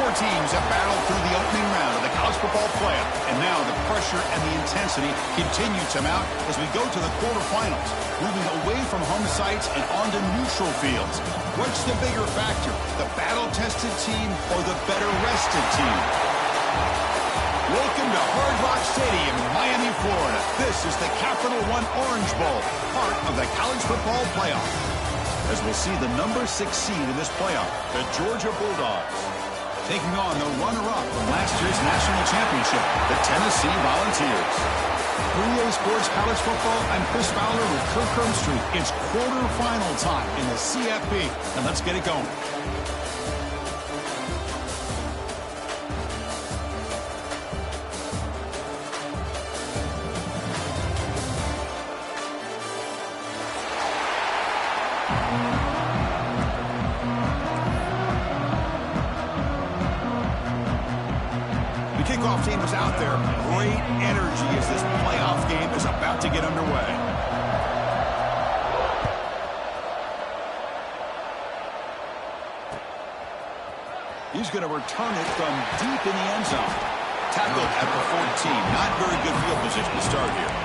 Four teams have battled through the opening round of the college football playoff, and now the pressure and the intensity continue to mount as we go to the quarterfinals, moving away from home sites and onto neutral fields. What's the bigger factor, the battle-tested team or the better-rested team? Welcome to Hard Rock Stadium in Miami, Florida. This is the Capital One Orange Bowl, part of the college football playoff. As we'll see the number 6 seed in this playoff, the Georgia Bulldogs, taking on the runner-up from last year's national championship, the Tennessee Volunteers. 3A Sports College Football, I'm Chris Fowler with Kirk Herbstreit. It's quarterfinal time in the CFP, and let's get it going. Kickoff team is out there. Great energy as this playoff game is about to get underway. He's going to return it from deep in the end zone. Tackled at the 14. Not very good field position to start here.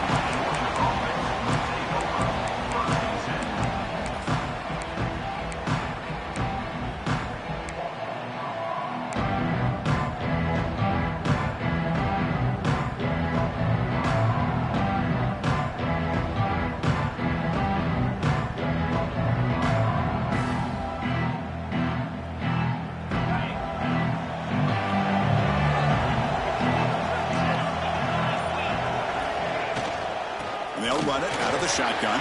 They'll run it out of the shotgun.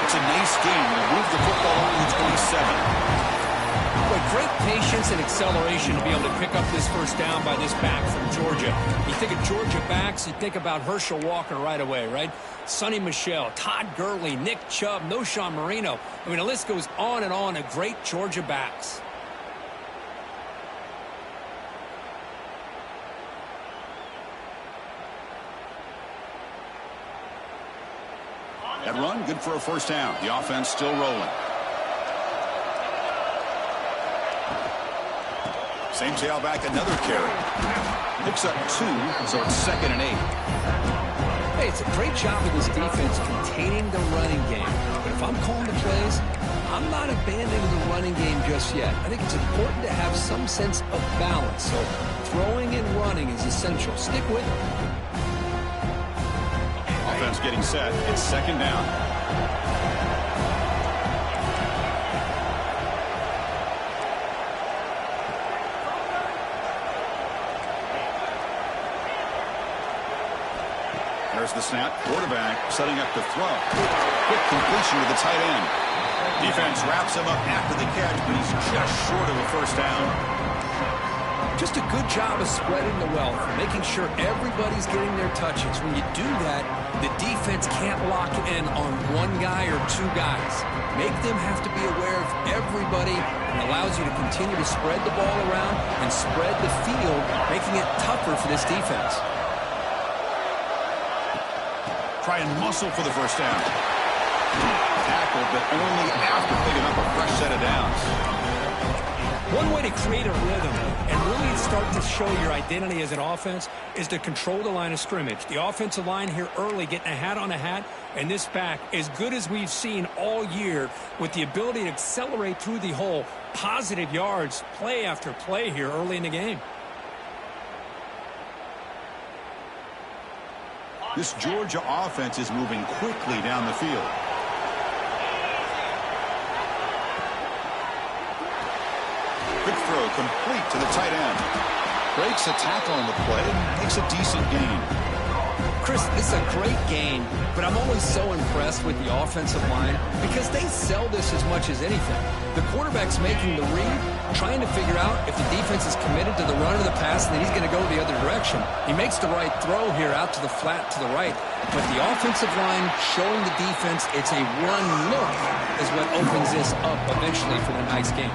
It's a nice game. They'll move the football over the 27. But great patience and acceleration to be able to pick up this first down by this back from Georgia. You think of Georgia backs, you think about Herschel Walker right away, right? Sonny Michel, Todd Gurley, Nick Chubb, Noshawn Marino. I mean, the list goes on and on of great Georgia backs. That run, good for a first down. The offense still rolling. Same tailback, another carry. Picks up 2, so it's 2nd and 8. Hey, it's a great job of this defense containing the running game. But if I'm calling the plays, I'm not abandoning the running game just yet. I think it's important to have some sense of balance. So throwing and running is essential. Stick with it. Offense getting set. It's 2nd down. There's the snap. Quarterback setting up to throw. Quick completion to the tight end. Defense wraps him up after the catch, but he's just short of a first down. Just a good job of spreading the wealth, making sure everybody's getting their touches. When you do that, the defense can't lock in on one guy or 2 guys. Make them have to be aware of everybody, and allows you to continue to spread the ball around and spread the field, making it tougher for this defense. Try and muscle for the first down. Tackled, but only after picking up a fresh set of downs. One way to create a rhythm and really start to show your identity as an offense is to control the line of scrimmage. The offensive line here early getting a hat on a hat, and this back as good as we've seen all year with the ability to accelerate through the hole. Positive yards, play after play here early in the game. This Georgia offense is moving quickly down the field. Quick throw complete to the tight end. Breaks a tackle on the play, makes a decent gain. Chris, this is a great game, but I'm always so impressed with the offensive line because they sell this as much as anything. The quarterback's making the read, trying to figure out if the defense is committed to the run or the pass, and then he's going to go the other direction. He makes the right throw here out to the flat to the right, but the offensive line showing the defense it's a run look is what opens this up eventually for the nice game.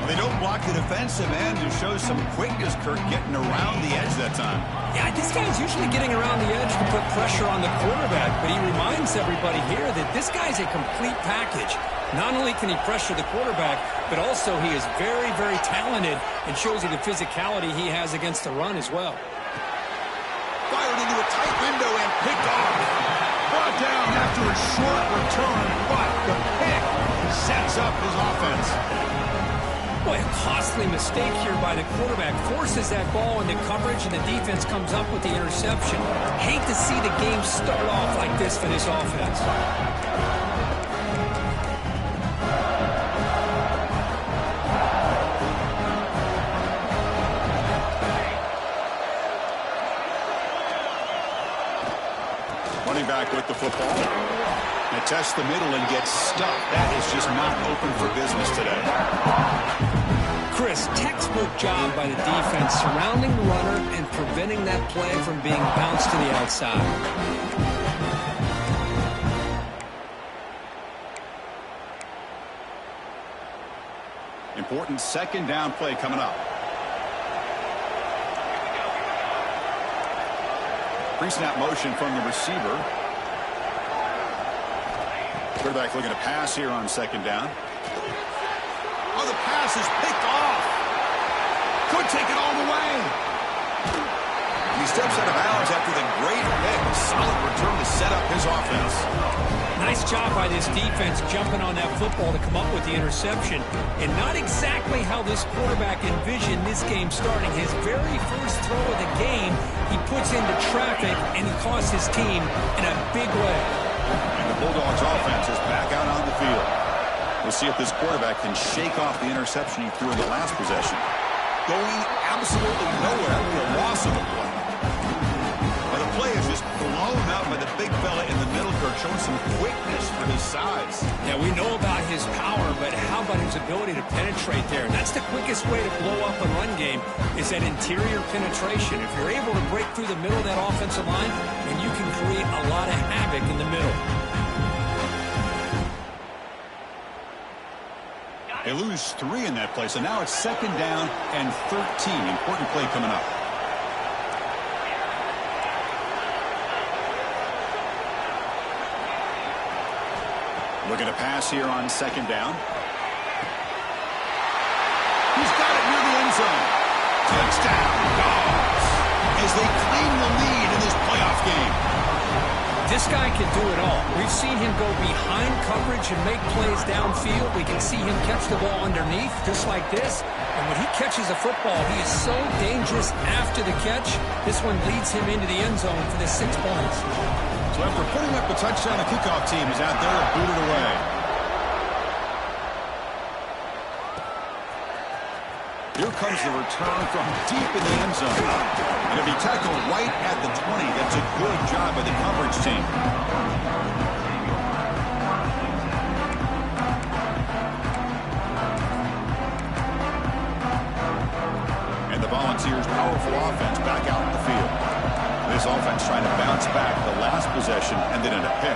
They don't block the defensive end and show some quickness, Kirk, getting around the edge that time. Yeah, this guy's usually getting around the edge to put pressure on the quarterback, but he reminds everybody here that this guy's a complete package. Not only can he pressure the quarterback, but also he is very, very talented and shows you the physicality he has against the run as well. Fired into a tight window and picked off. Brought down after a short return, but the pick sets up his offense. Boy, a costly mistake here by the quarterback. Forces that ball into coverage, and the defense comes up with the interception. Hate to see the game start off like this for this offense. Running back with the football. They test the middle and get stuffed. That is just not open for business today. Chris, textbook job by the defense surrounding the runner and preventing that play from being bounced to the outside. Important second down play coming up. Pre-snap motion from the receiver. Quarterback looking to pass here on second down. Oh, the pass is picked off. Could take it all the way. He steps out of bounds after the great pick. Solid return to set up his offense. Nice job by this defense jumping on that football to come up with the interception. And not exactly how this quarterback envisioned this game starting. His very first throw of the game, he puts into traffic, and he costs his team in a big way. And the Bulldogs offense is back out on the field. We'll see if this quarterback can shake off the interception he threw in the last possession. Going absolutely nowhere with a loss of a play. Well, the play is just blown out by the big fella in the middle, showing some quickness for his size. Yeah, we know about his power, but how about his ability to penetrate there? That's the quickest way to blow up a run game, is that interior penetration. If you're able to break through the middle of that offensive line, then you can create a lot of havoc in the middle. They lose 3 in that play, so now it's second down and 13. Important play coming up. Looking to pass here on second down. He's got it near the end zone. Touchdown, Dogs, as they claim the lead in this playoff game. This guy can do it all. We've seen him go behind coverage and make plays downfield. We can see him catch the ball underneath, just like this. And when he catches a football, he is so dangerous after the catch. This one leads him into the end zone for the 6 points. So after putting up a touchdown, the kickoff team is out there to boot it away. Here comes the return from deep in the end zone. And it'll be tackled right at the 20. That's a good job by the coverage team. And the Volunteers' powerful offense back out in the field. This offense trying to bounce back the last possession and then in a pick.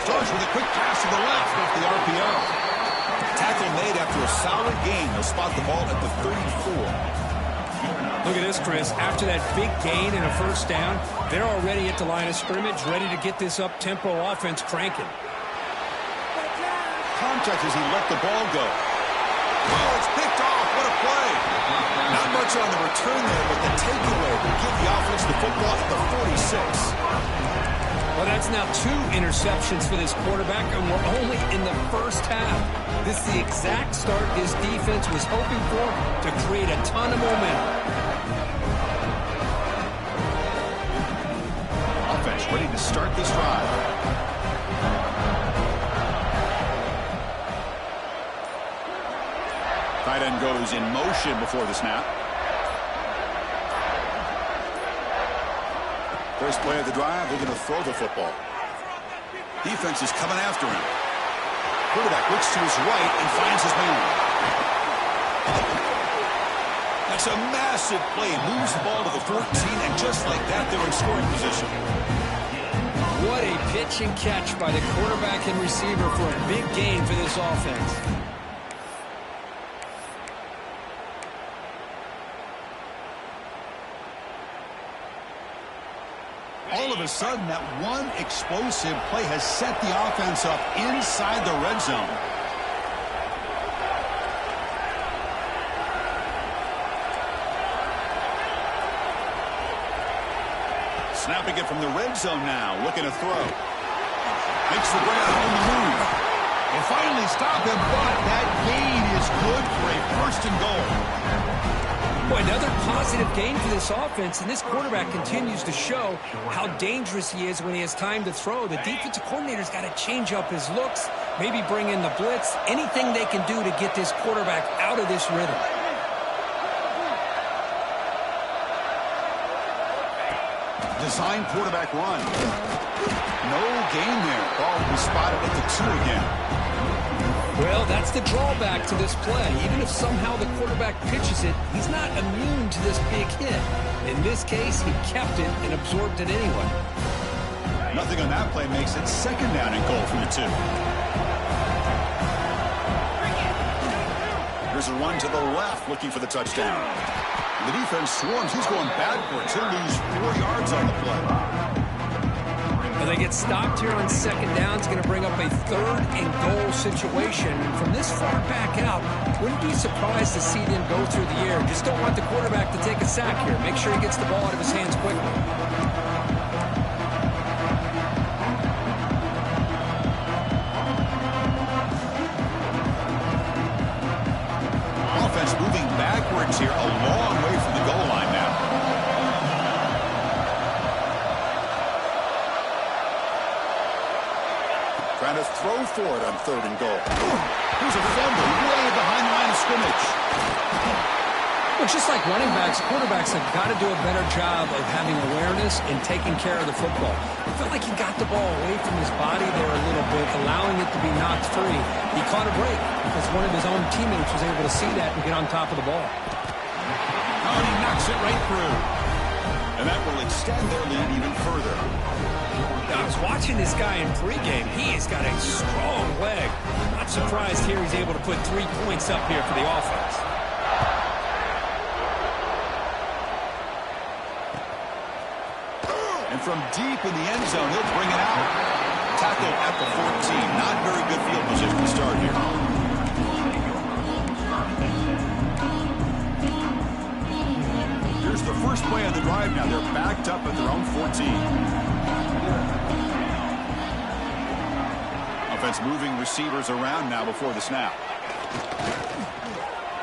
Starts with a quick pass to the left off the RPO. Tackle made after a solid gain. They'll spot the ball at the 34. Look at this, Chris. After that big gain and a first down, they're already at the line of scrimmage, ready to get this up-tempo offense cranking. Contact as he let the ball go. Oh, it's picked off. What a play. Not much on the return there, but the takeaway will give the offense the football at the 46. Well, that's now 2 interceptions for this quarterback, and we're only in the first half. This is the exact start this defense was hoping for to create a ton of momentum. Offense ready to start this drive. Tight end goes in motion before the snap. First play of the drive, they're going to throw the football. Defense is coming after him. Quarterback looks to his right and finds his man. That's a massive play. Moves the ball to the 14, and just like that, they're in scoring position. What a pitch and catch by the quarterback and receiver for a big gain for this offense. All of a sudden, that one explosive play has set the offense up inside the red zone. Snapping it from the red zone now, looking to throw. Makes the grab on the move. Will finally stop him, but that gain is good for a first and goal. Boy, another positive gain for this offense, and this quarterback continues to show how dangerous he is when he has time to throw. The defensive coordinator's got to change up his looks, maybe bring in the blitz, anything they can do to get this quarterback out of this rhythm. Design quarterback run. No gain there. Ball will be spotted at the 2 again. Well, that's the drawback to this play. Even if somehow the quarterback pitches it, he's not immune to this big hit. In this case, he kept it and absorbed it anyway. Nothing on that play makes it second down and goal from the 2. Here's a run to the left, looking for the touchdown. The defense swarms. He's going backwards. He'll lose 4 yards on the play. Well, they get stopped here on second down. It's going to bring up a 3rd and goal situation. And from this far back out, wouldn't be surprised to see them go through the air. Just don't want the quarterback to take a sack here. Make sure he gets the ball out of his hands quickly. Offense moving backwards here, a long way from the goal line now. Trying to throw for it on 3rd and goal. Here's a fumble way behind the line of scrimmage. Well, just like running backs, quarterbacks have got to do a better job of having awareness and taking care of the football. I felt like he got the ball away from his body there a little bit, allowing it to be knocked free. He caught a break because one of his own teammates was able to see that and get on top of the ball. Oh, and he knocks it right through. And that will extend their lead even further. I was watching this guy in pregame. He has got a strong leg. Not surprised here he's able to put 3 points up here for the offense. And from deep in the end zone, he'll bring it out. Tackle at the 14. Not very good field position to start here. Here's the first play of the drive now. They're backed up at their own 14. Offense moving receivers around now before the snap.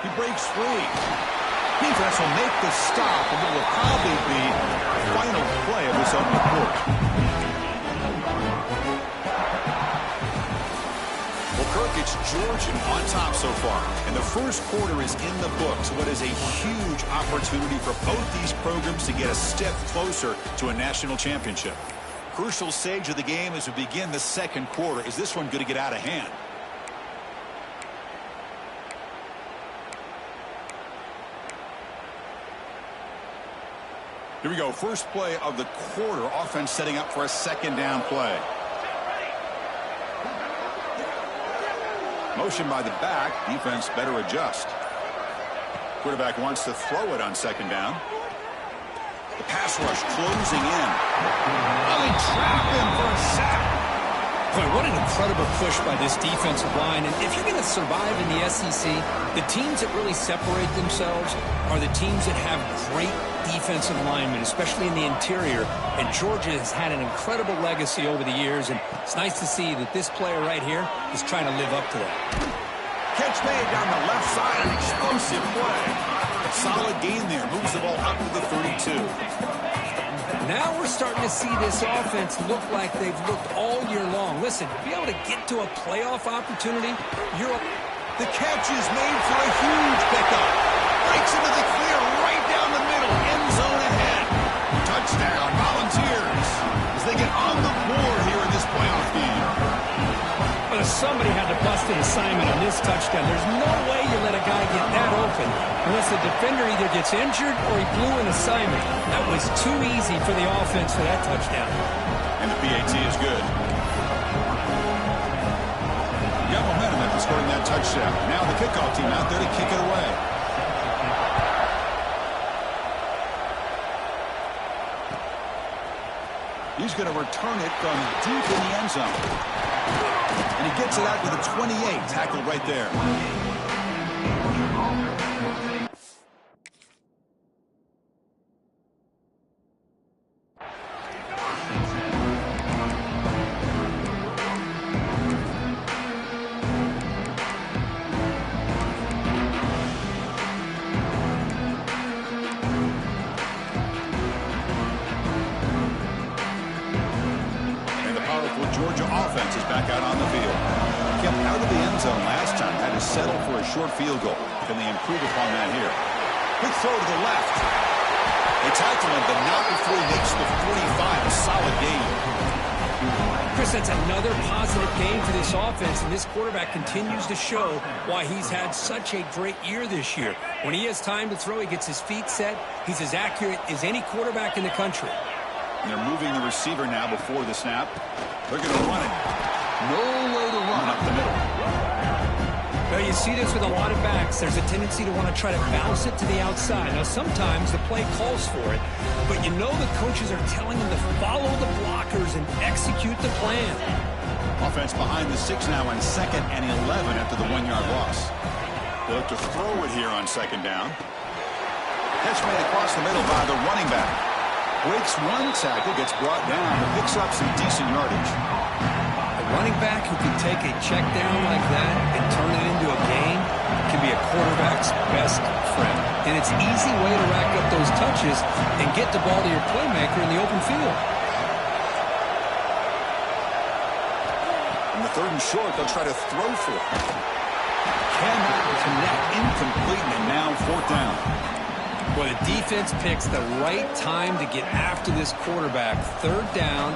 He breaks free. Defense will make the stop, and it will probably be the final play of this opening quarter. Well, Kirk, it's Georgia on top so far, and the first quarter is in the books. What is a huge opportunity for both these programs to get a step closer to a national championship. Crucial stage of the game as we begin the second quarter. Is this one going to get out of hand? Here we go. First play of the quarter. Offense setting up for a second down play. Motion by the back. Defense better adjust. Quarterback wants to throw it on second down. The pass rush closing in. Oh, they trap him for a sack. Boy, what an incredible push by this defensive line. And if you're going to survive in the SEC, the teams that really separate themselves are the teams that have great defensive linemen, especially in the interior. And Georgia has had an incredible legacy over the years, and it's nice to see that this player right here is trying to live up to that. Catch made down the left side, an explosive play. Solid gain there, moves the ball up to the 32. Now we're starting to see this offense look like they've looked all year long. Listen, to be able to get to a playoff opportunity, the catch is made for a huge pickup. Breaks into the clear right down the middle, end zone ahead. Touchdown, Volunteers, as they get on the board here in this playoff game. But somebody had to bust an assignment on this touchdown. There's no way you let a guy get that open unless the defender either gets injured or he blew an assignment. That was too easy for the offense for that touchdown. And the PAT is good. You got momentum after scoring that touchdown. Now the kickoff team out there to kick it away. He's going to return it from deep in the end zone. And he gets it out to the 28. Tackled right there. Georgia offense is back out on the field. Kept out of the end zone last time. Had to settle for a short field goal. Can they improve upon that here? Big throw to the left. They tackle him, but not before he makes the 45. A solid game. Chris, that's another positive game for this offense, and this quarterback continues to show why he's had such a great year this year. When he has time to throw, he gets his feet set. He's as accurate as any quarterback in the country. And they're moving the receiver now before the snap. They're going to run it. No way to run up the middle. Well, you see this with a lot of backs. There's a tendency to want to try to bounce it to the outside. Now, sometimes the play calls for it, but you know the coaches are telling them to follow the blockers and execute the plan. Offense behind the 6 now on 2nd and 11 after the 1-yard loss. They look to throw it here on 2nd down. Catch made across the middle by the running back. Breaks one tackle, gets brought down, and picks up some decent yardage. A running back who can take a check down like that and turn it into a gain can be a quarterback's best friend. And it's an easy way to rack up those touches and get the ball to your playmaker in the open field. On the 3rd and short, they'll try to throw for it. Cannot connect, incomplete, and now 4th down. Well, the defense picks the right time to get after this quarterback. 3rd down,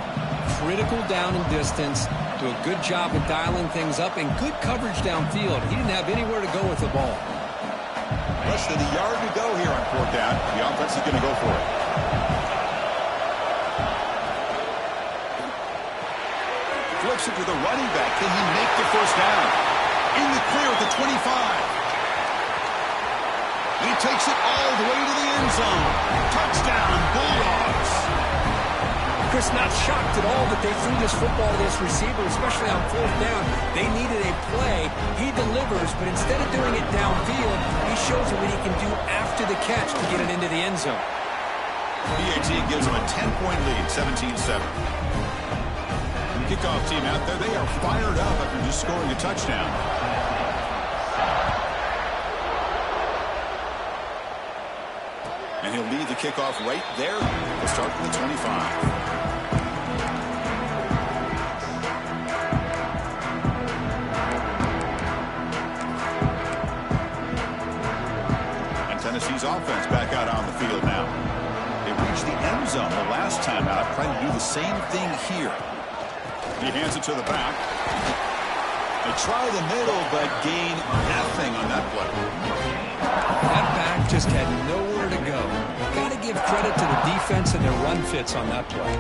critical down and distance. Do a good job of dialing things up and good coverage downfield. He didn't have anywhere to go with the ball. Less than a yard to go here on 4th down. The offense is going to go for it. Flips it to the running back. Can he make the 1st down? In the clear at the 25. He takes it all the way to the end zone. Touchdown, Bulldogs. Chris, not shocked at all that they threw this football to this receiver, especially on 4th down. They needed a play. He delivers, but instead of doing it downfield, he shows them what he can do after the catch to get it into the end zone. BAT gives them a 10-point lead, 17-7. The kickoff team out there, they are fired up after just scoring a touchdown. And he'll lead the kickoff right there. We'll start from the 25. And Tennessee's offense back out on the field now. They reached the end zone the last time out, trying to do the same thing here. He hands it to the back. They try the middle, but gain nothing on that play. That back just had nowhere to go. Got to give credit to the defense and their run fits on that play.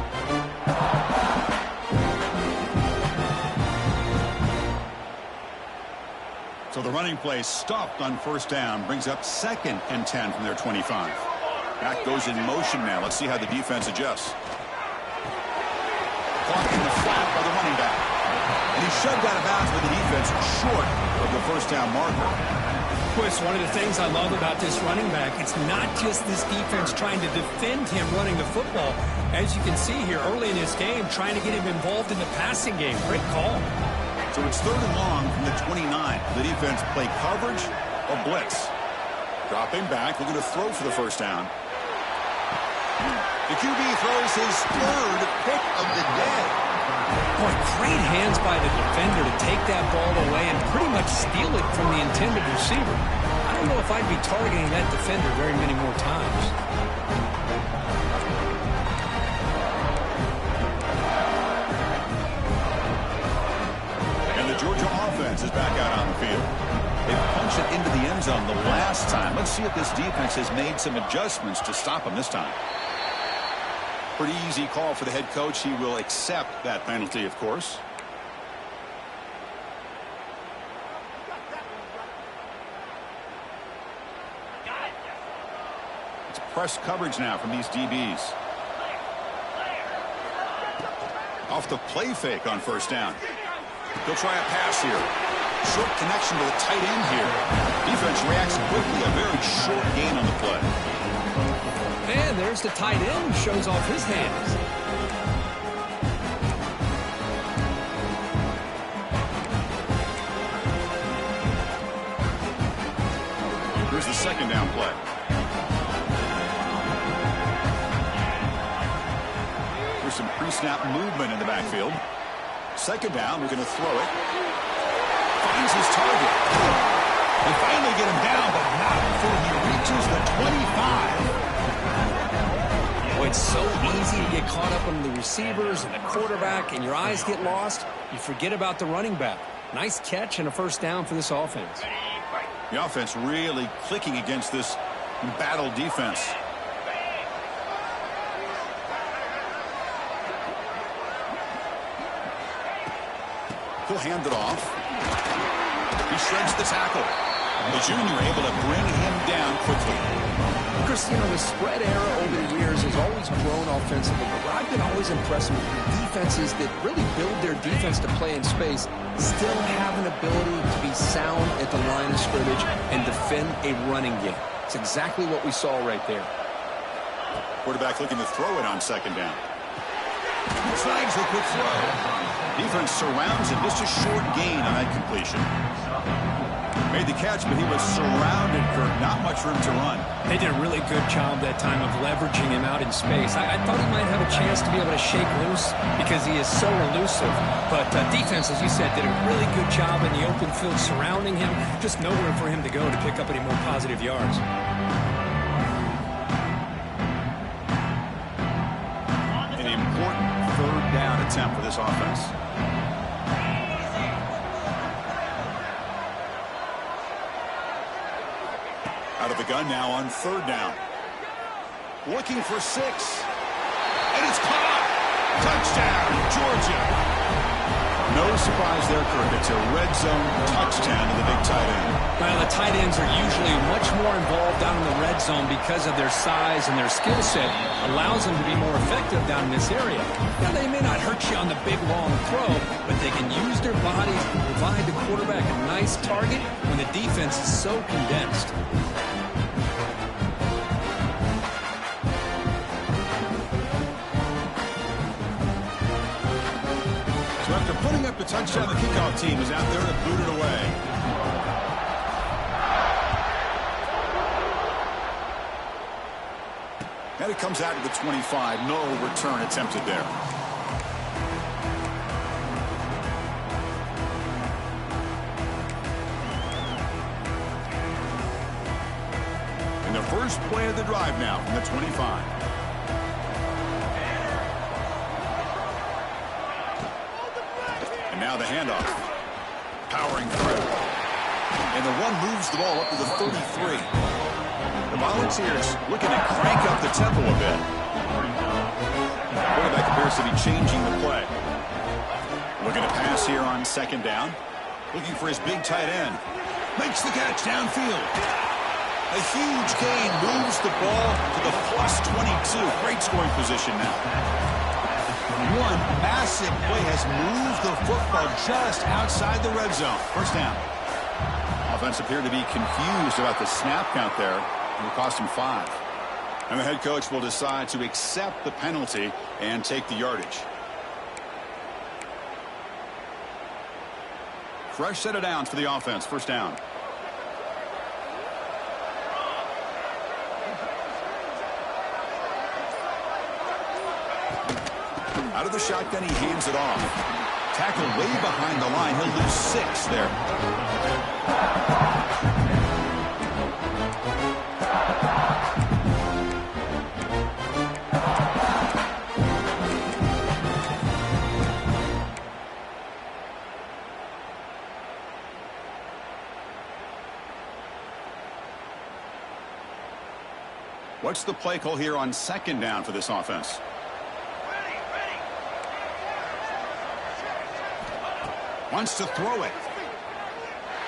So the running play stopped on 1st down, brings up 2nd and 10 from their 25. Back goes in motion now. Let's see how the defense adjusts. Clock in the flat by the running back. And he's shoved out of bounds with the defense short of the 1st down marker. Chris, one of the things I love about this running back, it's not just this defense trying to defend him running the football. As you can see here early in this game, trying to get him involved in the passing game. Great call. So it's 3rd and long from the 29. The defense play coverage or blitz. Dropping back, looking to throw for the 1st down. The QB throws his 3rd pick of the day. Boy, great hands by the defender to take that ball away and pretty much steal it from the intended receiver. I don't know if I'd be targeting that defender very many more times. And the Georgia offense is back out on the field. They punched it into the end zone the last time. Let's see if this defense has made some adjustments to stop them this time. Pretty easy call for the head coach. He will accept that penalty, of course. It's press coverage now from these DBs. Off the play fake on first down. He'll try a pass here. Short connection to the tight end here. Defense reacts quickly. A very short gain on the play. And there's the tight end. Shows off his hands. Here's the second down play. There's some pre-snap movement in the backfield. Second down, we're going to throw it. Finds his target. They finally get him down, but not before he reaches the 25. Boy, it's so easy to get caught up on the receivers and the quarterback, and your eyes get lost. You forget about the running back. Nice catch and a first down for this offense. The offense really clicking against this battle defense. He'll hand it off. He shreds the tackle. The junior able to bring him down quickly. Chris, you know, the spread era over the years has always grown offensively, but what I've been always impressed with defenses that really build their defense to play in space still have an ability to be sound at the line of scrimmage and defend a running game. It's exactly what we saw right there. Quarterback looking to throw it on second down. Snags a quick throw. Defense surrounds him. Just a short gain on that completion. Made the catch, but he was surrounded, Kirk. Not much room to run. They did a really good job that time of leveraging him out in space. I thought he might have a chance to be able to shake loose because he is so elusive. But defense, as you said, did a really good job in the open field surrounding him. Just nowhere for him to go to pick up any more positive yards. An important third down attempt for this offense. Out of the gun now on third down. Looking for 6. And it's caught. Touchdown, Georgia. No surprise there, Kirk. It's a red zone touchdown to the big tight end. Well, the tight ends are usually much more involved down in the red zone because of their size and their skill set. Allows them to be more effective down in this area. Now, they may not hurt you on the big, long throw, but they can use their bodies to provide the quarterback a nice target when the defense is so condensed. So after putting up the touchdown, the kickoff team is out there to boot it away. And it comes out to the 25. No return attempted there. And the first play of the drive now from the 25. And now the handoff. Powering through. And the one moves the ball up to the 33. The Volunteers looking to crank up the tempo a bit. The quarterback appears to be changing the play. Looking to pass here on second down. Looking for his big tight end. Makes the catch downfield. A huge gain moves the ball to the plus 22. Great scoring position now. One massive play has moved the football just outside the red zone. First down. Offense appeared to be confused about the snap count there. It will cost him 5. And the head coach will decide to accept the penalty and take the yardage. Fresh set of downs for the offense. First down. Out of the shotgun, he hands it off. Tackle way behind the line. He'll lose 6 there. What's the play call here on second down for this offense? Wants to throw it.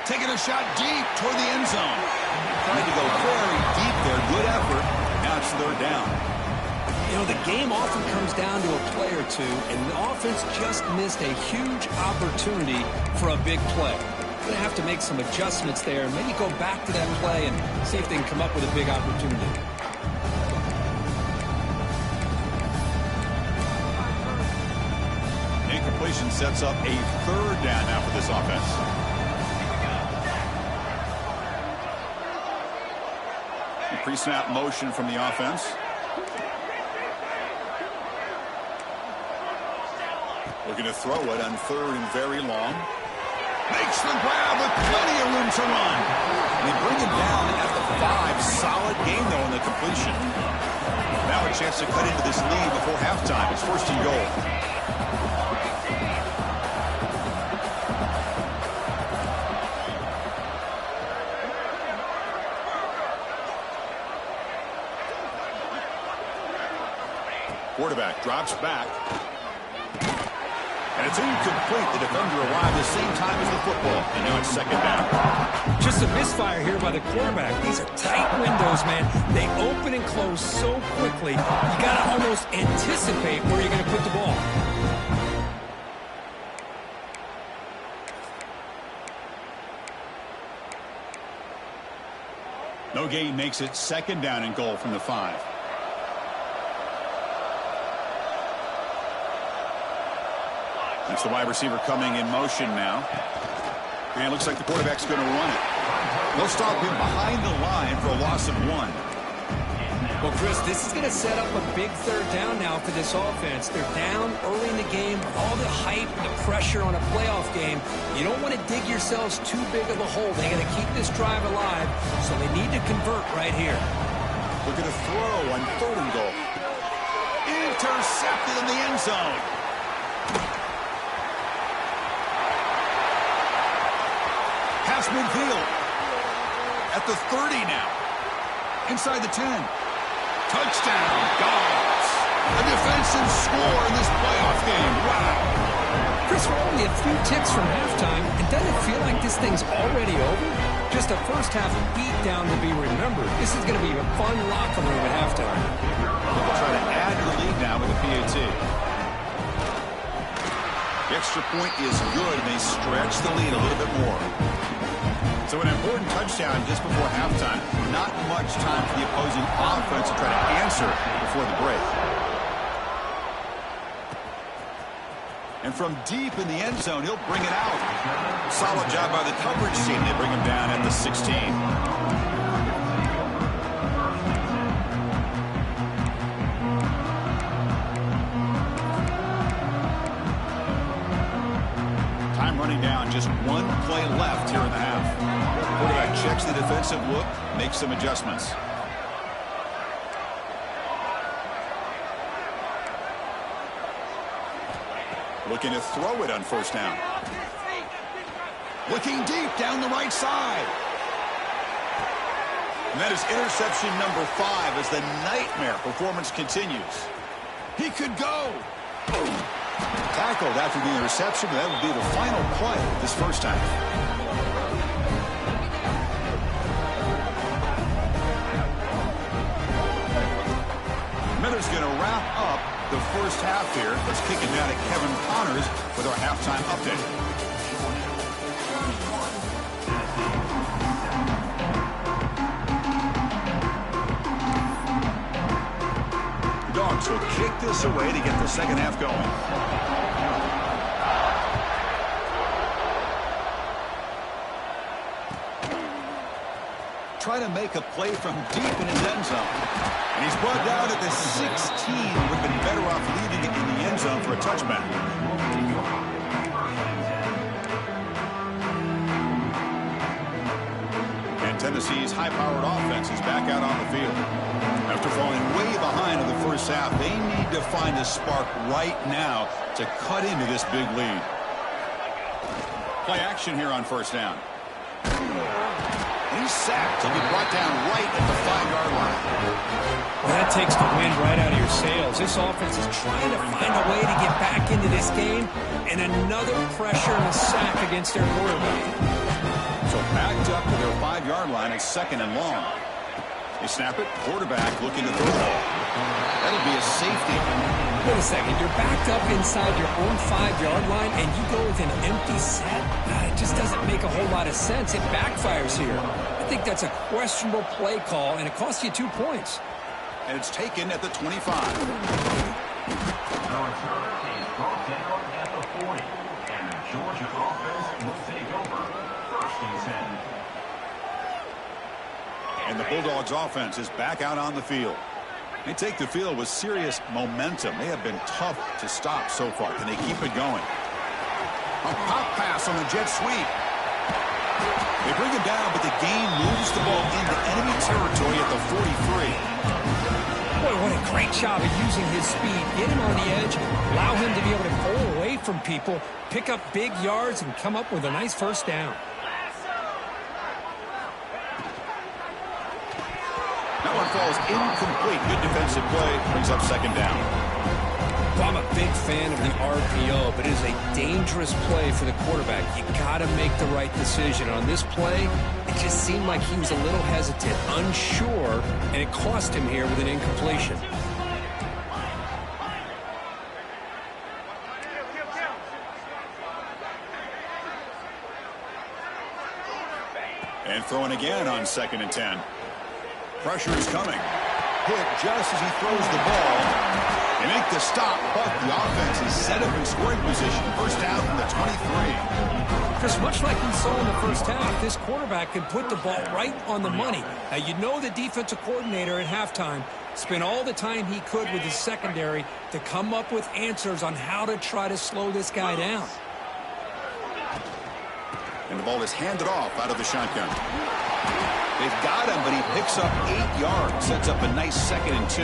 Taking a shot deep toward the end zone. Trying to go very deep there. Good effort. Now it's third down. You know, the game often comes down to a play or two, and the offense just missed a huge opportunity for a big play. Going to have to make some adjustments there and maybe go back to that play and see if they can come up with a big opportunity. Incompletion sets up a third down now for this offense. Pre-snap motion from the offense. Looking to throw it on third and very long. Makes the grab with plenty of room to run. And they bring him down at the 5. Solid game, though, in the completion. Now a chance to cut into this lead before halftime. It's first and goal. Quarterback drops back. And it's incomplete. The defender arrived the same time as the football. And now it's second down. Just a misfire here by the quarterback. These are tight windows, man. They open and close so quickly. You got to almost anticipate where you're going to put the ball. No gain makes it second down and goal from the 5. That's the wide receiver coming in motion now. And it looks like the quarterback's going to run it. They'll stop him behind the line for a loss of 1. Well, Chris, this is going to set up a big third down now for this offense. They're down early in the game. All the hype, the pressure on a playoff game. You don't want to dig yourselves too big of a hole. They got to keep this drive alive, so they need to convert right here. Looking to throw on third and goal. Intercepted in the end zone. Pass midfield. At the 30 now. Inside the 10. Touchdown. Dogs. A defensive score in this playoff game. Wow. Chris, we're only a few ticks from halftime. And doesn't it feel like this thing's already over? Just a first half beatdown to be remembered. This is going to be a fun locker room at halftime. They'll try to add the lead now with the PAT. The extra point is good, and they stretch the lead a little bit more. So an important touchdown just before halftime. Not much time for the opposing offense to try to answer before the break. And from deep in the end zone, he'll bring it out. Solid job by the coverage team. They bring him down at the 16. Running down, just one play left here in the half. Quarterback checks the defensive look, makes some adjustments. Looking to throw it on first down. Looking deep down the right side. And that is interception number 5 as the nightmare performance continues. He could go. Tackled after the interception, but that would be the final play this first half. Miller's going to wrap up the first half here. Let's kick it down to Kevin Connors with our halftime update. Dogs will kick this away to get the second half going. Try to make a play from deep in his end zone. And he's brought down at the 16. Would have been better off leaving it in the end zone for a touchback. And Tennessee's high-powered offense is back out on the field. After falling way behind in the first half, they need to find a spark right now to cut into this big lead. Play action here on first down. And he's sacked. He'll be brought down right at the 5-yard line. Well, that takes the wind right out of your sails. This offense is trying to find a way to get back into this game, and another pressure and a sack against their quarterback. So backed up to their 5-yard line at second and long. They snap it. Quarterback looking to throw the ball. That'll be a Wait a second, you're backed up inside your own 5-yard line and you go with an empty set? It just doesn't make a whole lot of sense. It backfires here. I think that's a questionable play call, and it costs you 2 points. And it's taken at the 25. Now it's brought down at the 40. And the Georgia offense will take over. 1st and 10. And the Bulldogs offense is back out on the field. They take the field with serious momentum. They have been tough to stop so far. Can they keep it going? A pop pass on the jet sweep. They bring him down, but the game moves the ball into enemy territory at the 43. Boy, what a great job of using his speed. Get him on the edge, allow him to be able to pull away from people, pick up big yards, and come up with a nice first down. That one falls incomplete. Good defensive play. Brings up 2nd down. Well, I'm a big fan of the RPO, but it is a dangerous play for the quarterback. You got to make the right decision. On this play, it just seemed like he was a little hesitant, unsure, and it cost him here with an incompletion. And throwing again on 2nd and 10. Pressure is coming. Hit just as he throws the ball. They make the stop, but the offense is set up in scoring position. First down from the 23. Chris, much like we saw in the first half, this quarterback can put the ball right on the money. Now, you know the defensive coordinator at halftime spent all the time he could with his secondary to come up with answers on how to try to slow this guy down. And the ball is handed off out of the shotgun. They've got him, but he picks up 8 yards. Sets up a nice 2nd and 2.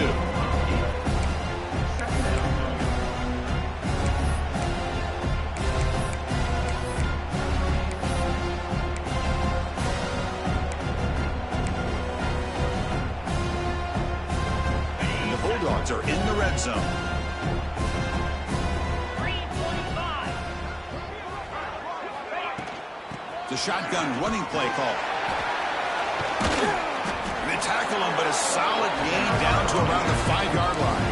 And the Bulldogs are in the red zone. The shotgun running play call. They tackle him, but a solid gain down to around the 5-yard line.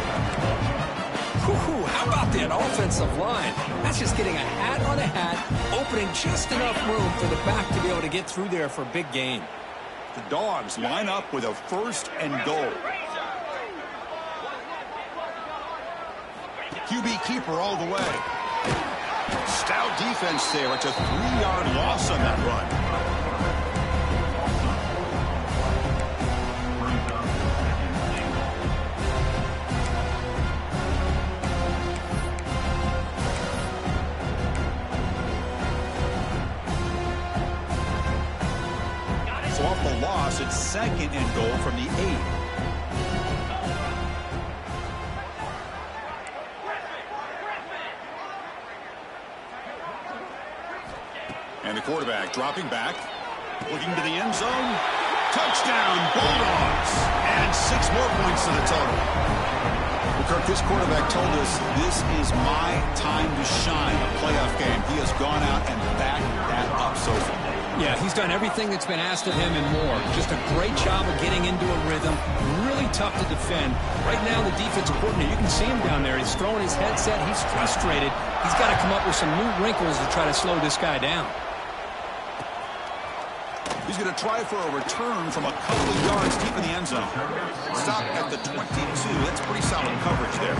How about that offensive line? That's just getting a hat on a hat, opening just enough room for the back to be able to get through there for a big gain. The Dogs line up with a 1st and goal. QB keeper all the way. Stout defense there. It's a 3-yard loss on that run. So off the loss, it's 2nd and goal from the 8. And the quarterback dropping back, looking to the end zone. Touchdown, Bulldogs! And 6 more points to the total. Well, Kirk, this quarterback told us this is my time to shine, a playoff game. He has gone out and backed that up so far. Yeah, he's done everything that's been asked of him and more. Just a great job of getting into a rhythm. Really tough to defend. Right now, the defensive coordinator, you can see him down there. He's throwing his headset. He's frustrated. He's got to come up with some new wrinkles to try to slow this guy down. He's going to try for a return from a couple of yards deep in the end zone. Stop at the 22. That's pretty solid coverage there.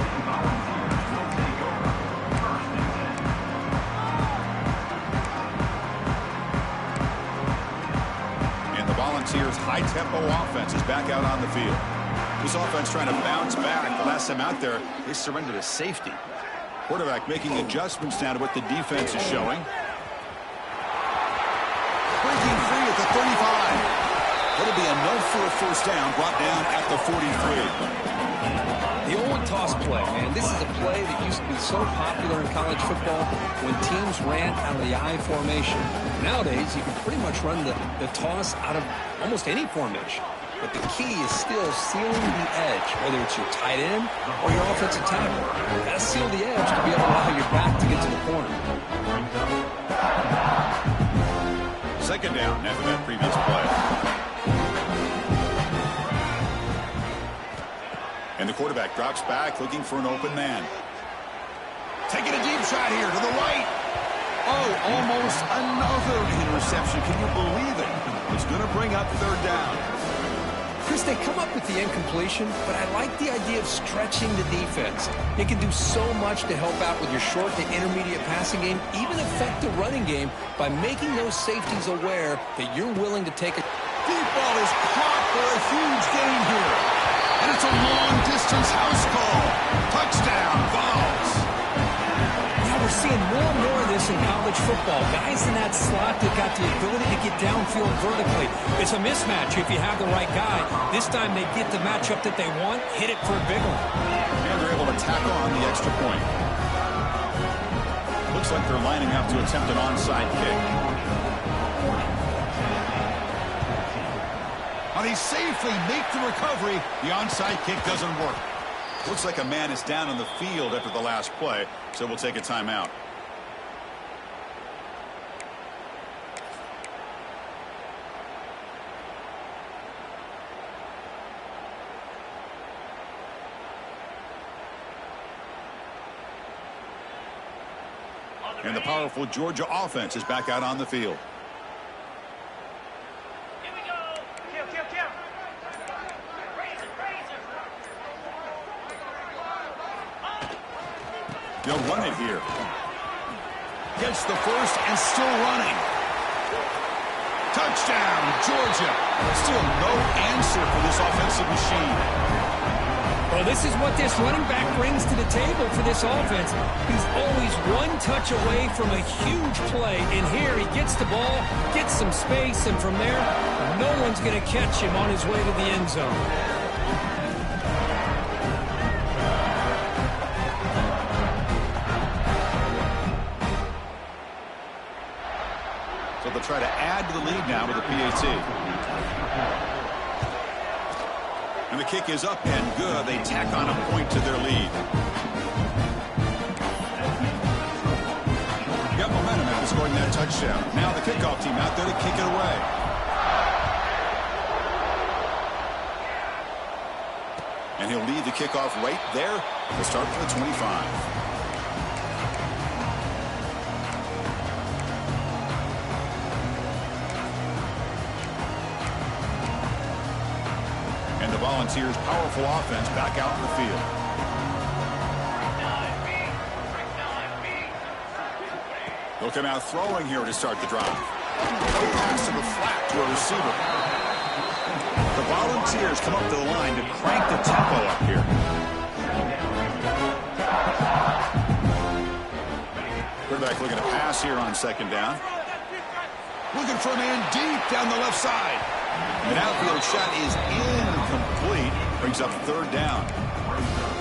And the Volunteers' high-tempo offense is back out on the field. This offense trying to bounce back. The last time out there, they surrendered a safety. Quarterback making adjustments now to what the defense is showing. Breaking free at the 35. That'll be enough for a first down, brought down at the 43. The old toss play, man. This is a play that used to be so popular in college football when teams ran out of the I formation. Nowadays, you can pretty much run the toss out of almost any formation. But the key is still sealing the edge, whether it's your tight end or your offensive tackle. You got to seal the edge to be able to allow your back to get to the corner. 2nd down after that previous play. And the quarterback drops back looking for an open man. Taking a deep shot here to the right. Oh, almost another interception. Can you believe it? It's going to bring up third down. Chris, they come up with the incompletion, but I like the idea of stretching the defense. It can do so much to help out with your short to intermediate passing game, even affect the running game by making those safeties aware that you're willing to take a... Deep ball is caught for a huge gain here. And it's a long-distance house call. Touchdown, Vols. Now we're seeing more and more of this in college football. Guys in that slot that got the ability to get downfield vertically. It's a mismatch if you have the right guy. This time they get the matchup that they want, hit it for a big one. And they're able to tackle on the extra point. Looks like they're lining up to attempt an onside kick. Now they safely make the recovery. The onside kick doesn't work. Looks like a man is down on the field after the last play, so we'll take a timeout. And the powerful Georgia offense is back out on the field. Here we go. Kill. They'll run it here. Gets the first and still running. Touchdown, Georgia. Still no answer for this offensive machine. Well, this is what this running back brings to the table for this offense. He's always one touch away from a huge play. And here he gets the ball, gets some space, and from there, no one's going to catch him on his way to the end zone. So they'll try to add to the lead now with a PAT. And the kick is up and good. They tack on a point to their lead. Got momentum after scoring that touchdown. Now the kickoff team out there to kick it away. And he'll lead the kickoff right there at the start of the 25. Volunteers' powerful offense back out in the field. They'll come out throwing here to start the drive. No pass to the flat to a receiver. The Volunteers come up to the line to crank the tempo up here. Quarterback looking to pass here on second down. Looking for a man deep down the left side. An outfield shot is incomplete. Brings up third down.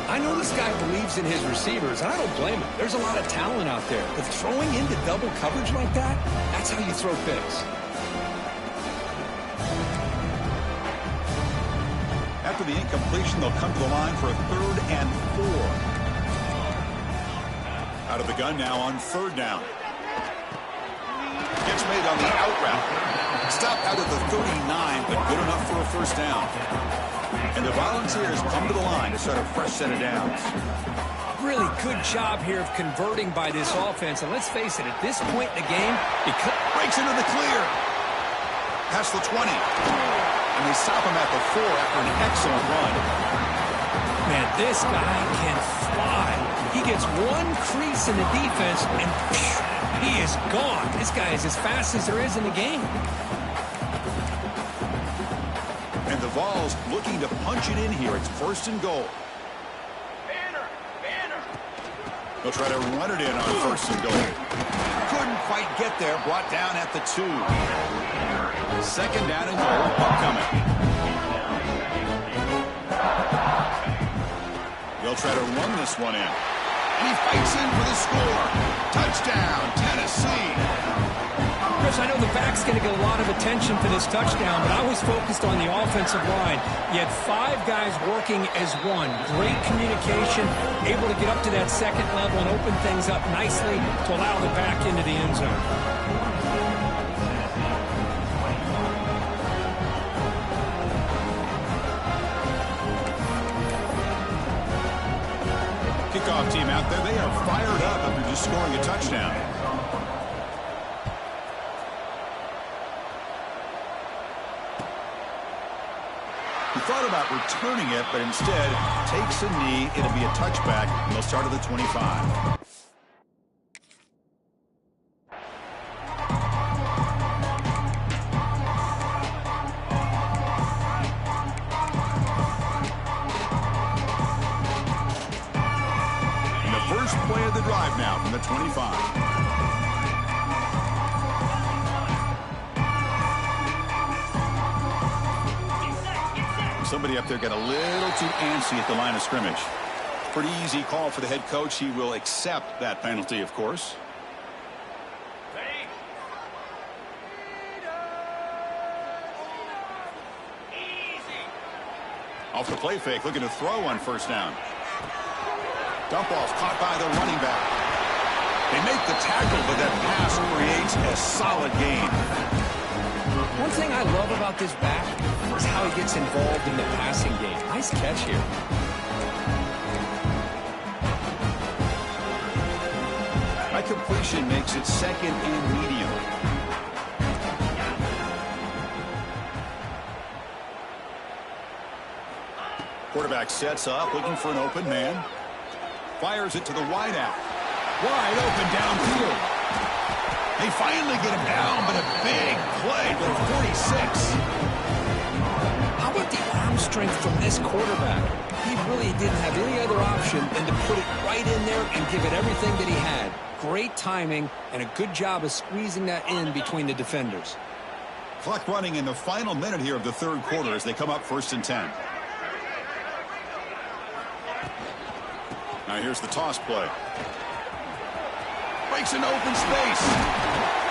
I know this guy believes in his receivers, and I don't blame him. There's a lot of talent out there. But throwing into double coverage like that, that's how you throw picks. After the incompletion, they'll come to the line for a 3rd and 4. Out of the gun now on 3rd down. Gets made on the out route. Stopped out of the 39, but good enough for a first down. And the Volunteers come to the line to start a fresh set of downs. Really good job here of converting by this offense. And let's face it, at this point in the game, it breaks into the clear. Past the 20. And they stop him at the 4 after an excellent run. Man, this guy can fly. He gets one crease in the defense, and he is gone. This guy is as fast as there is in the game. And the Vols looking to punch it in here. It's 1st and goal. Banner. They'll try to run it in on 1st and goal. Couldn't quite get there. Brought down at the 2. 2nd down and goal. Upcoming. They'll try to run this one in. And he fights in for the score. Touchdown, Tennessee. Chris, I know the back's going to get a lot of attention for this touchdown, but I was focused on the offensive line. You had 5 guys working as one. Great communication, able to get up to that 2nd level and open things up nicely to allow the back into the end zone. kickoff team out there. They are fired up after just scoring a touchdown. He thought about returning it, but instead takes a knee. It'll be a touchback, and they'll start at the 25. And the first play of the drive now from the 25. Somebody up there got a little too antsy at the line of scrimmage. Pretty easy call for the head coach. He will accept that penalty, of course. Off the play fake, looking to throw on first down. Dump off caught by the running back. They make the tackle, but that pass creates a solid gain. One thing I love about this back is how he gets involved in the passing game. Nice catch here. That completion makes it second and medium. Quarterback sets up, looking for an open man. Fires it to the wide out. Wide open downfield. They finally get him down, but a big play for 46. How about the arm strength from this quarterback? He really didn't have any other option than to put it right in there and give it everything that he had. Great timing and a good job of squeezing that in between the defenders. Clock running in the final minute here of the third quarter as they come up 1st and 10. Now here's the toss play. Breaks an open space.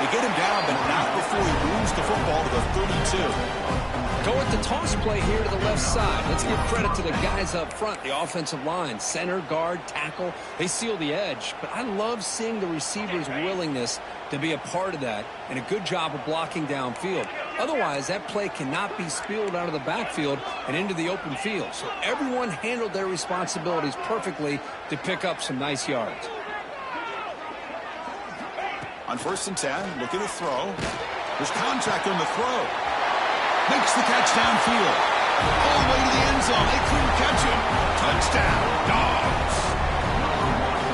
They get him down, but not before he moves the football to the 32. Go with the toss play here to the left side. Let's give credit to the guys up front, the offensive line, center, guard, tackle. They seal the edge, but I love seeing the receiver's willingness to be a part of that and a good job of blocking downfield. Otherwise, that play cannot be spilled out of the backfield and into the open field. So everyone handled their responsibilities perfectly to pick up some nice yards. On 1st and 10, looking to throw. There's contact on the throw. Makes the catch downfield. All the way to the end zone. They couldn't catch him. Touchdown, Dogs.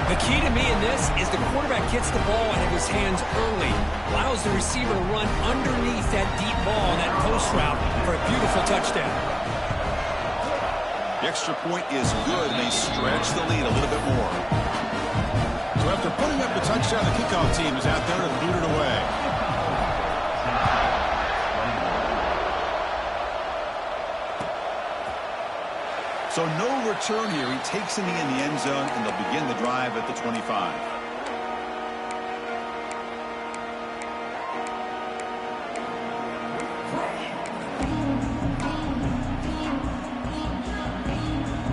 The key to me in this is the quarterback gets the ball out of his hands early, allows the receiver to run underneath that deep ball on that post route for a beautiful touchdown. The extra point is good, and they stretch the lead a little bit more. So after putting up the touchdown, the kickoff team is out there to boot it away. So no return here. He takes a knee in the end zone, and they'll begin the drive at the 25.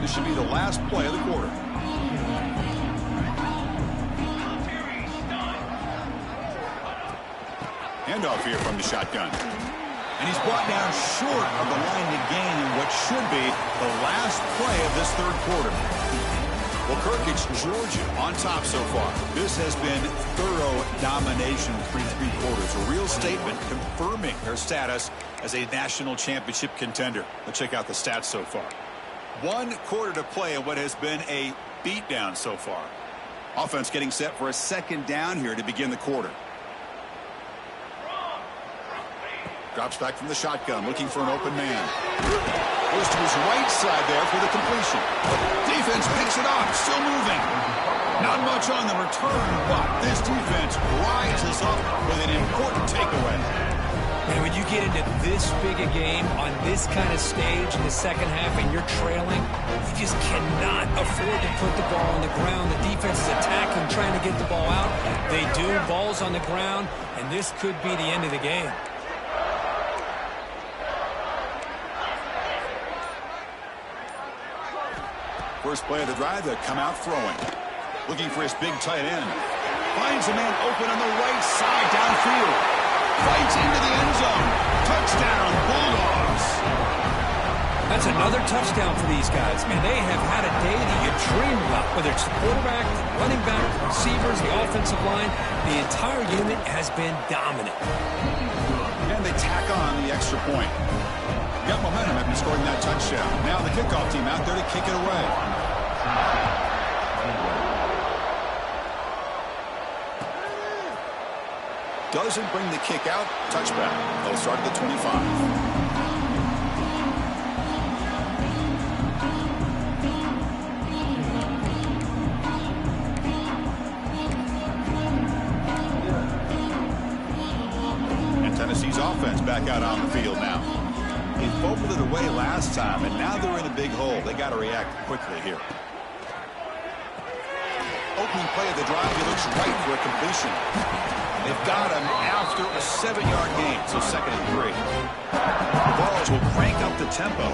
This should be the last play of the quarter. Handoff here from the shotgun. And he's brought down short of the line to gain in what should be the last play of this third quarter. Well, Kirk, it's Georgia on top so far. This has been thorough domination through 3 quarters. A real statement confirming their status as a national championship contender. Let's check out the stats so far. 1 quarter to play in what has been a beatdown so far. Offense getting set for a second down here to begin the quarter. Drops back from the shotgun, looking for an open man. Goes to his right side there for the completion. Defense picks it up, still moving. Not much on the return, but this defense rises up with an important takeaway. And when you get into this big a game on this kind of stage in the second half and you're trailing, you just cannot afford to put the ball on the ground. The defense is attacking, trying to get the ball out. They do, ball's on the ground, and this could be the end of the game. First play of the drive, they come out throwing. Looking for his big tight end. Finds a man open on the right side downfield. Fights into the end zone. Touchdown, Bulldogs. That's another touchdown for these guys. And they have had a day that you dream about. Whether it's the quarterback, the running back, the receivers, the offensive line, the entire unit has been dominant. And they tack on the extra point. Got momentum after scoring that touchdown. Now the kickoff team out there to kick it away. Doesn't bring the kick out. Touchback. They'll start at the 25. Tennessee's offense back out on the field now. They fumbled it away last time, and now they're in a big hole. They got to react quickly here. Opening play of the drive, he looks right for a completion. They've got him after a 7-yard gain, so 2nd and 3. The Balls will crank up the tempo.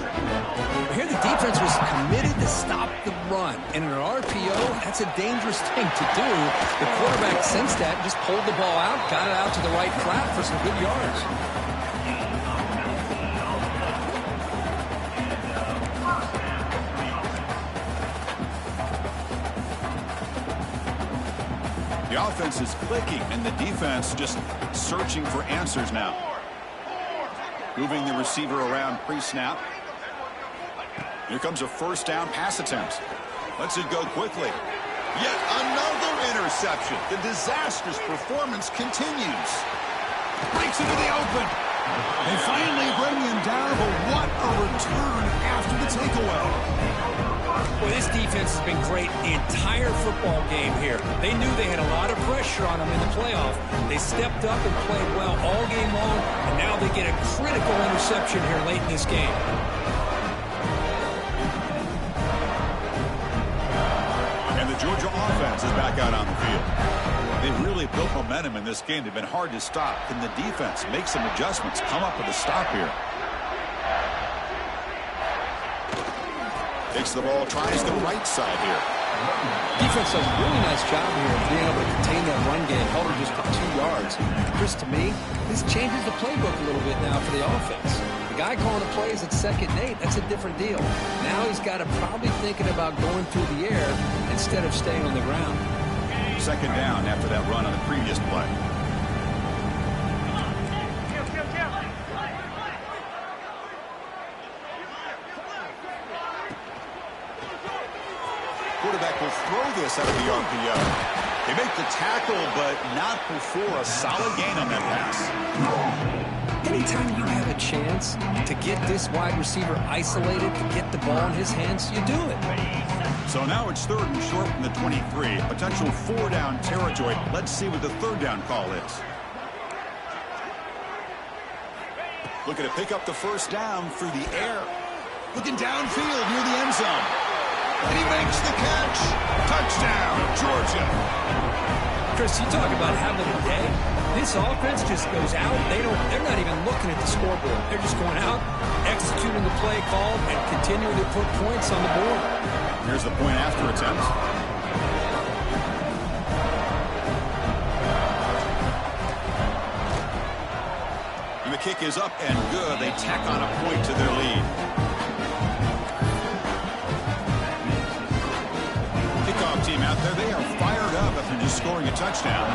Here the defense was committed to stop the run, and in an RPO, that's a dangerous thing to do. The quarterback sensed that, just pulled the ball out, got it out to the right flat for some good yards. The offense is clicking, and the defense just searching for answers now. Moving the receiver around pre-snap. Here comes a first down pass attempt. Lets it go quickly. Yet another interception. The disastrous performance continues. Breaks into the open. They finally bring him down, but what a return after the takeaway. Well, this defense has been great the entire football game here. They knew they had a lot of pressure on them in the playoff. They stepped up and played well all game long, and now they get a critical interception here late in this game. And the Georgia offense is back out on the field. They really built momentum in this game. They've been hard to stop. Can the defense make some adjustments, come up with a stop here? Takes the ball, tries the right side here. Defense does a really nice job here of being able to contain that run game, held her just to 2 yards. Chris, to me, this changes the playbook a little bit now for the offense. The guy calling the plays at 2nd and 8, that's a different deal. Now he's got to probably thinking about going through the air instead of staying on the ground. 2nd down after that run on the previous play. Quarterback will throw this out of the RPO. They make the tackle, but not before a solid gain on that pass. Anytime you have a chance to get this wide receiver isolated, to get the ball in his hands, you do it. So now it's 3rd and short from the 23. Potential 4-down territory. Let's see what the 3rd down call is. Looking to pick up the first down through the air. Looking downfield near the end zone. And he makes the catch. Touchdown, Georgia. Chris, you talk about having a day. This offense just goes out. They're not even looking at the scoreboard. They're just going out, executing the play called, and continuing to put points on the board. Here's the point after attempt. And the kick is up and good. They tack on a point to their lead. Kickoff team out there, they are fired up after just scoring a touchdown.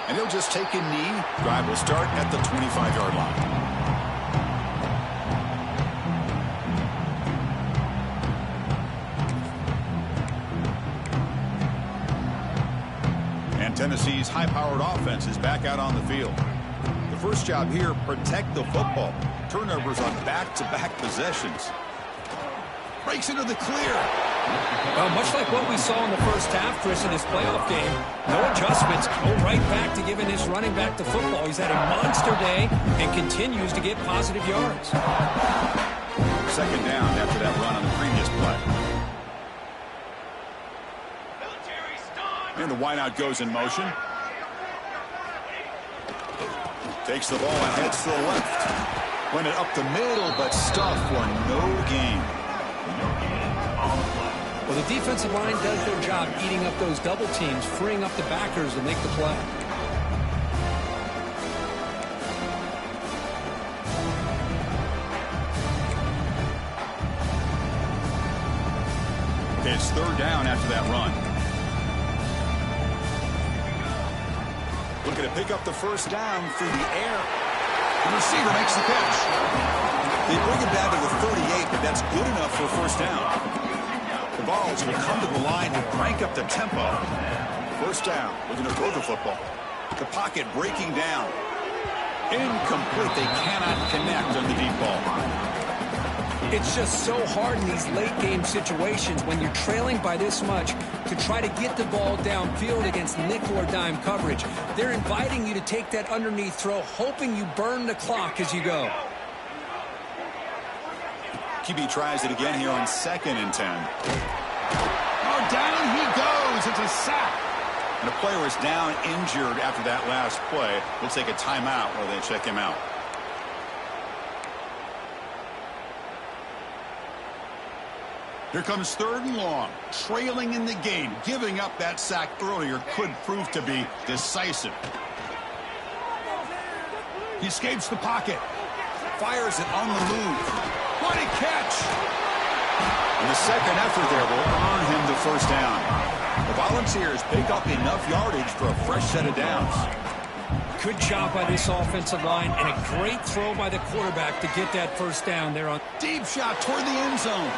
And he'll just take a knee. Drive will start at the 25-yard line. And Tennessee's high-powered offense is back out on the field. The first job here, protect the football. Turnovers on back-to-back possessions. Breaks into the clear. Well, much like what we saw in the first half, Chris, in this playoff game, no adjustments. Go right back to giving this running back the football. He's had a monster day and continues to get positive yards. 2nd down after that run on the previous play. And the wideout goes in motion. Takes the ball and heads to the left. Went it up the middle, but stuffed for no gain. Well, the defensive line does their job eating up those double teams, freeing up the backers to make the play. It's third down after that run. Looking to pick up the first down through the air. The receiver makes the catch. They bring it down to the 38, but that's good enough for a first down. The Vols will come to the line and crank up the tempo. First down, looking to throw the football. The pocket breaking down. Incomplete. They cannot connect on the deep ball. It's just so hard in these late-game situations when you're trailing by this much to try to get the ball downfield against nickel or dime coverage. They're inviting you to take that underneath throw, hoping you burn the clock as you go. QB tries it again here on 2nd and 10. Oh, down he goes. It's a sack. And a player is down injured after that last play. We'll take a timeout while they check him out. Here comes 3rd and long. Trailing in the game. Giving up that sack earlier could prove to be decisive. He escapes the pocket. Fires it on the move. What a catch! And the second effort there will earn him the first down. The Volunteers pick up enough yardage for a fresh set of downs. Good job by this offensive line and a great throw by the quarterback to get that first down there on. Deep shot toward the end zone.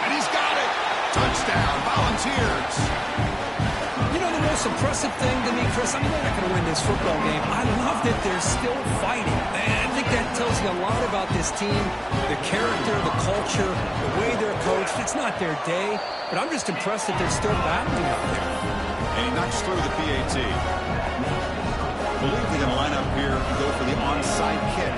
And he's got it. Touchdown, Volunteers. You know, the most impressive thing to me, Chris, I mean, they're not going to win this football game. I love that they're still fighting. Man, I think that tells you a lot about this team, the character, the culture, the way they're coached. It's not their day, but I'm just impressed that they're still battling out there. And he knocks through the PAT. I believe they're going to line up here and go for the onside kick.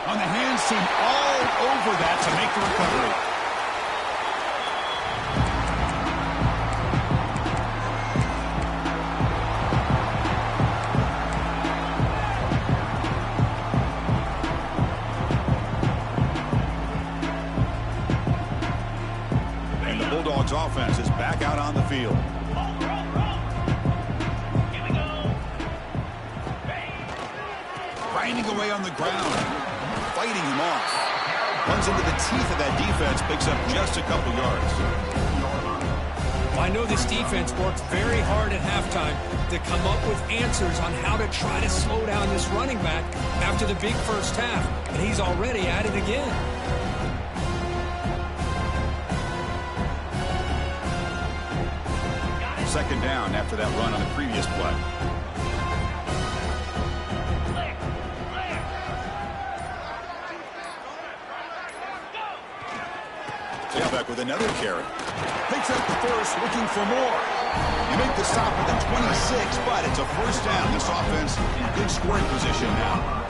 On the hands team, all over that to make the recovery. And the Bulldogs offense is back out on the field. Grinding away on the ground. Fighting him off. Runs into the teeth of that defense, picks up just a couple yards. I know this defense worked very hard at halftime to come up with answers on how to try to slow down this running back after the big first half, and he's already at it again. Second down after that run on the previous play. Tailback with another carry. Picks up the first, looking for more. You make the stop at the 26, but it's a first down. This offense in good scoring position now.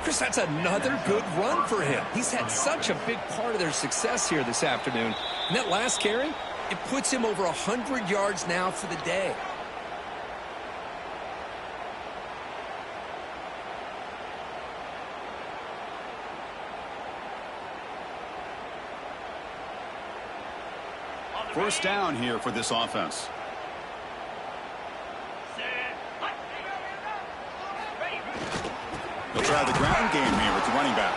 Chris, that's another good run for him. He's had such a big part of their success here this afternoon. And that last carry, it puts him over 100 yards now for the day. First down here for this offense. They'll try the ground game here with the running back.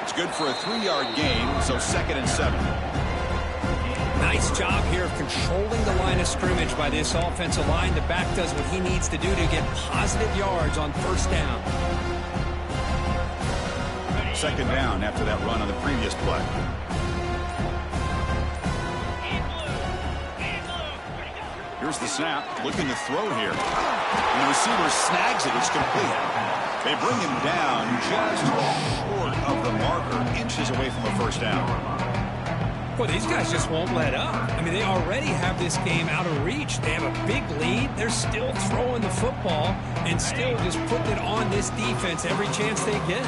It's good for a 3-yard gain, so 2nd and 7. Nice job here of controlling the line of scrimmage by this offensive line. The back does what he needs to do to get positive yards on first down. Second down after that run on the previous play. Here's the snap, looking to throw here. And the receiver snags it. It's complete. They bring him down just short of the marker, inches away from a first down. Boy, these guys just won't let up. I mean, they already have this game out of reach. They have a big lead. They're still throwing the football and still just putting it on this defense every chance they get.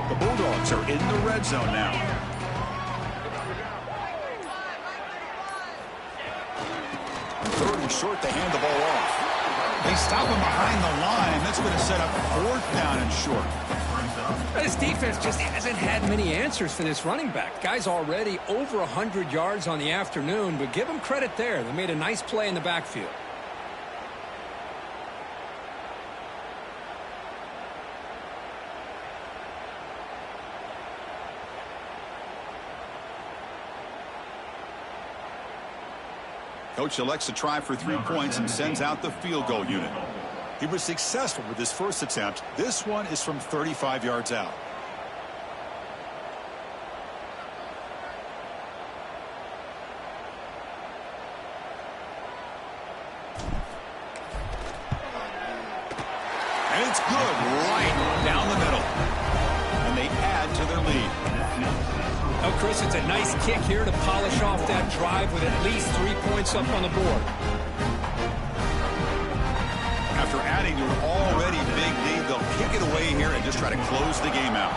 The Bulldogs are in the red zone now. Third and short, they hand the ball off. They stop him behind the line. That's going to set up 4th down and short. This defense just hasn't had many answers for this running back. Guy's already over 100 yards on the afternoon, but give them credit there. They made a nice play in the backfield. Coach elects to try for 3 points and sends out the field goal unit. He was successful with his first attempt. This one is from 35 yards out. And it's good right down the middle. And they add to their lead. Oh, Chris, it's a nice kick here to polish off that drive with at least 3 points up on the board. After adding to an already big lead, they'll kick it away here and just try to close the game out.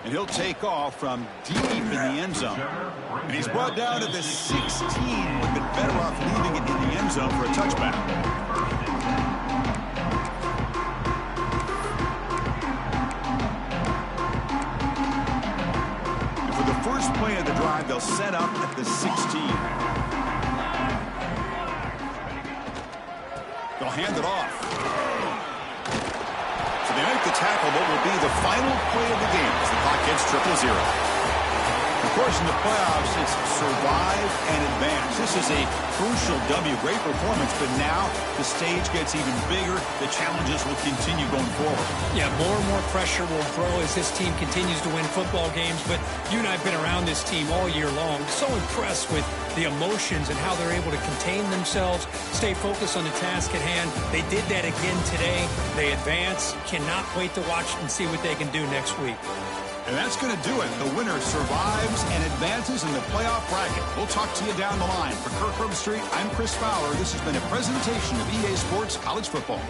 And he'll take off from deep in the end zone. And he's brought down at the 16. Would have been better off leaving it in the end zone for a touchback. First play of the drive, they'll set up at the 16. They'll hand it off. So they make the tackle, what will be the final play of the game as the clock gets 0-0. Of course, in the playoffs, it's survive and advance. This is a crucial W. Great performance, but now the stage gets even bigger. The challenges will continue going forward. Yeah, more and more pressure will grow as this team continues to win football games. But you and I have been around this team all year long. So impressed with the emotions and how they're able to contain themselves, stay focused on the task at hand. They did that again today. They advance. Cannot wait to watch and see what they can do next week. And that's going to do it. The winner survives and advances in the playoff bracket. We'll talk to you down the line. For Kirk Herbstreit, I'm Chris Fowler. This has been a presentation of EA Sports College Football.